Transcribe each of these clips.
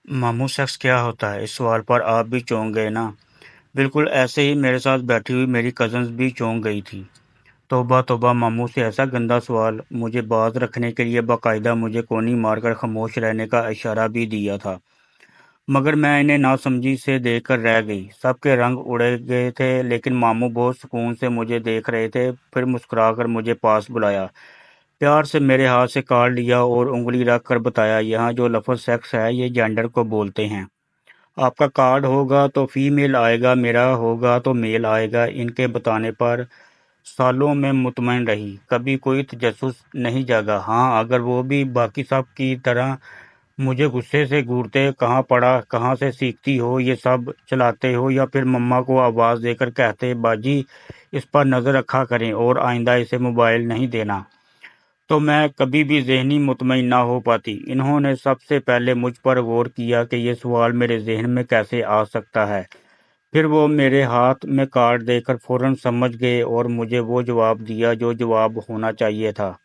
मामू शख्स क्या होता है? इस सवाल पर आप भी चौंक गए ना? बिल्कुल ऐसे ही मेरे साथ बैठी हुई मेरी कज़न्स भी चौंक गई थी। तौबा तौबा, मामू से ऐसा गंदा सवाल! मुझे बाज रखने के लिए बाकायदा मुझे कोनी मारकर खामोश रहने का इशारा भी दिया था, मगर मैं इन्हें नासमझी से देखकर रह गई। सबके रंग उड़े गए थे, लेकिन मामू बहुत सुकून से मुझे देख रहे थे। फिर मुस्कुराकर मुझे पास बुलाया, प्यार से मेरे हाथ से काट लिया और उंगली रख कर बताया, यहाँ जो लफ्ज़ सेक्स है ये जेंडर को बोलते हैं। आपका कार्ड होगा तो फीमेल आएगा, मेरा होगा तो मेल आएगा। इनके बताने पर सालों में मुतमईन रही, कभी कोई तजस्सुस नहीं जागा। हाँ, अगर वो भी बाकी सब की तरह मुझे गुस्से से घूरते, कहाँ पढ़ा, कहाँ से सीखती हो ये सब, चलाते हो, या फिर मम्मा को आवाज़ देकर कहते, बाजी इस पर नज़र रखा करें और आइंदा इसे मोबाइल नहीं देना, तो मैं कभी भी ज़हनी मुतमईन ना हो पाती। इन्होंने सबसे पहले मुझ पर गौर किया कि ये सवाल मेरे ज़हन में कैसे आ सकता है। फिर वो मेरे हाथ में कार्ड देकर फ़ौरन समझ गए और मुझे वो जवाब दिया जो जवाब होना चाहिए था।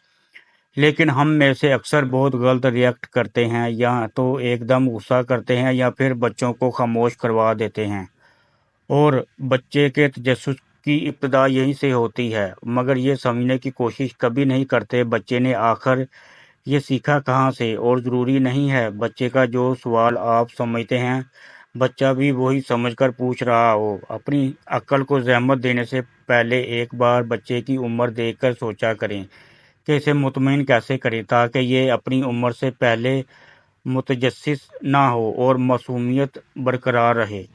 लेकिन हम में से अक्सर बहुत गलत रिएक्ट करते हैं, या तो एकदम गुस्सा करते हैं या फिर बच्चों को खामोश करवा देते हैं। और बच्चे के तजस्सुस की इब्तिदा यहीं से होती है, मगर ये समझने की कोशिश कभी नहीं करते बच्चे ने आखिर ये सीखा कहाँ से। और ज़रूरी नहीं है बच्चे का जो सवाल आप समझते हैं बच्चा भी वही समझकर पूछ रहा हो। अपनी अक्ल को ज़हमत देने से पहले एक बार बच्चे की उम्र देखकर सोचा करें कि इसे मुतमईन कैसे करें, ताकि ये अपनी उम्र से पहले मुतजस्सिस ना हो और मासूमियत बरकरार रहे।